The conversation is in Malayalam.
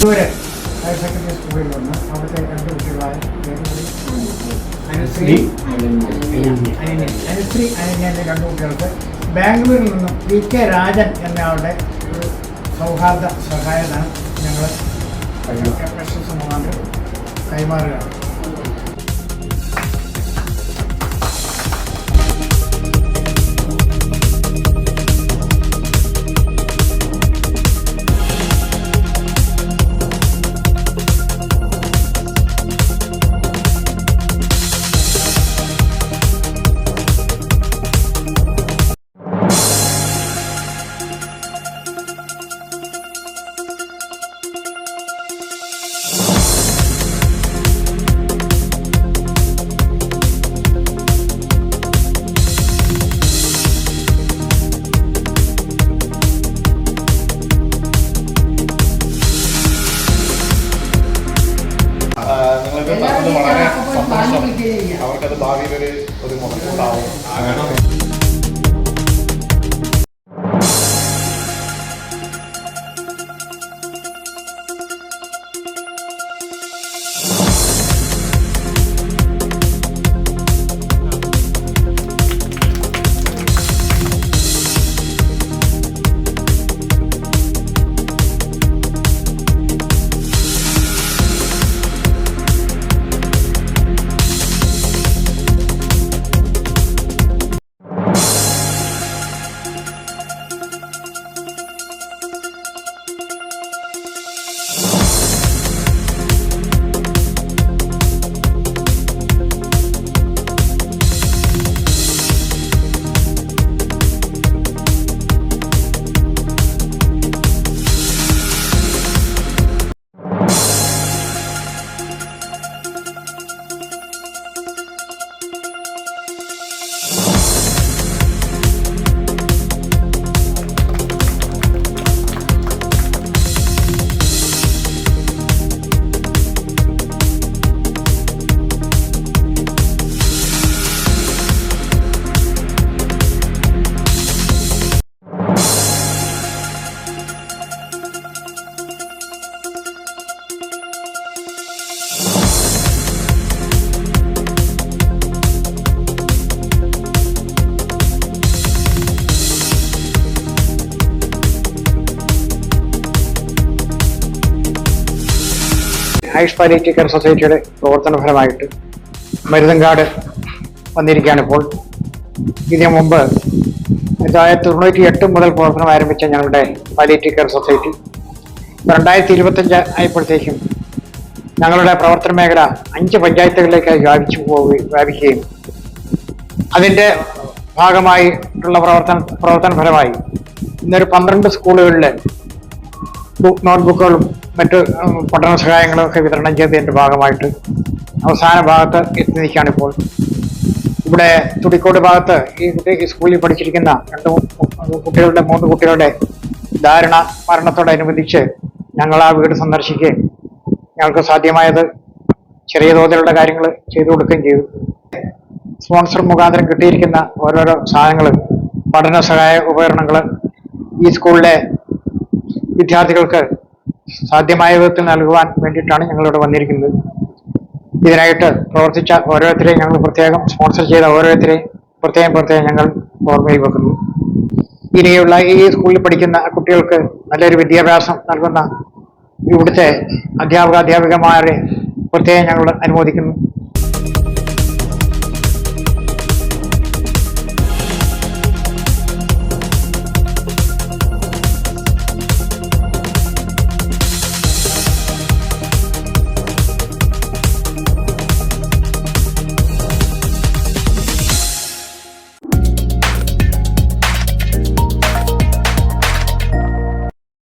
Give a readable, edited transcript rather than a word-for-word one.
ഇതുവരെ ഹയർ സെക്കൻഡറി സ്കൂളിൽ വന്ന് അവിടുത്തെ രണ്ട് കുട്ടികളായ അനുശ്രീ അനന്യൻ്റെ രണ്ട് കുട്ടികൾക്ക് ബാംഗ്ലൂരിൽ നിന്നും PK രാജൻ എന്നയാളുടെ ഒരു സൗഹാർദ്ദ സഹായധനം ഞങ്ങൾ പ്രശസ്തമാണ്ട് കൈമാറുകയാണ്. വളരെ സന്തോഷം. അവർക്കത് ഭാവിയിൽ ഒരു മുതൽക്കൂട്ടാവും. ആയുഷ് പാലിയേറ്റീവ് കെയർ സൊസൈറ്റിയുടെ പ്രവർത്തനഫലമായിട്ട് മരുതങ്കാട് വന്നിരിക്കുകയാണ്. ഇപ്പോൾ ഇതിനു മുമ്പ് 1998 മുതൽ പ്രവർത്തനം ആരംഭിച്ച ഞങ്ങളുടെ പാലിയേറ്റീവ് കെയർ സൊസൈറ്റി 2025 ആയപ്പോഴത്തേക്കും ഞങ്ങളുടെ പ്രവർത്തന മേഖല 5 പഞ്ചായത്തുകളിലേക്ക് വ്യാപിക്കുകയും അതിൻ്റെ ഭാഗമായിട്ടുള്ള പ്രവർത്തന ഫലമായി ഇന്നൊരു 12 സ്കൂളുകളിൽ നോട്ട്ബുക്കുകളും മറ്റ് പഠന സഹായങ്ങളും ഒക്കെ വിതരണം ചെയ്തതിൻ്റെ ഭാഗമായിട്ട് അവസാന ഭാഗത്ത് എത്തി നിൽക്കുകയാണ്. ഇപ്പോൾ ഇവിടെ തുടിക്കോട് ഭാഗത്ത് ഈ സ്കൂളിൽ പഠിച്ചിരിക്കുന്ന 3 കുട്ടികളുടെ ദാരുണ മരണത്തോടനുബന്ധിച്ച് ഞങ്ങൾ ആ വീട് സന്ദർശിക്കുകയും ഞങ്ങൾക്ക് സാധ്യമായത് ചെറിയ തോതിലുള്ള കാര്യങ്ങൾ ചെയ്തു കൊടുക്കുകയും ചെയ്തു. സ്പോൺസർ മുഖാന്തരം കിട്ടിയിരിക്കുന്ന ഓരോരോ സാധനങ്ങൾ, പഠന സഹായ ഉപകരണങ്ങൾ ഈ സ്കൂളിലെ വിദ്യാർത്ഥികൾക്ക് സാധ്യമായ വിധത്തിൽ നൽകുവാൻ വേണ്ടിയിട്ടാണ് ഞങ്ങളിവിടെ വന്നിരിക്കുന്നത്. ഇതിനായിട്ട് പ്രവർത്തിച്ച ഓരോരുത്തരെയും ഞങ്ങൾ പ്രത്യേകം സ്പോൺസർ ചെയ്ത ഓരോരുത്തരെയും പ്രത്യേകം ഞങ്ങൾ ഓർമ്മയിൽ വെക്കുന്നു. ഇനിയുള്ള ഈ സ്കൂളിൽ പഠിക്കുന്ന കുട്ടികൾക്ക് നല്ലൊരു വിദ്യാഭ്യാസം നൽകുന്ന ഇവിടുത്തെ അധ്യാപകന്മാരെ പ്രത്യേകം ഞങ്ങൾ അനുമോദിക്കുന്നു.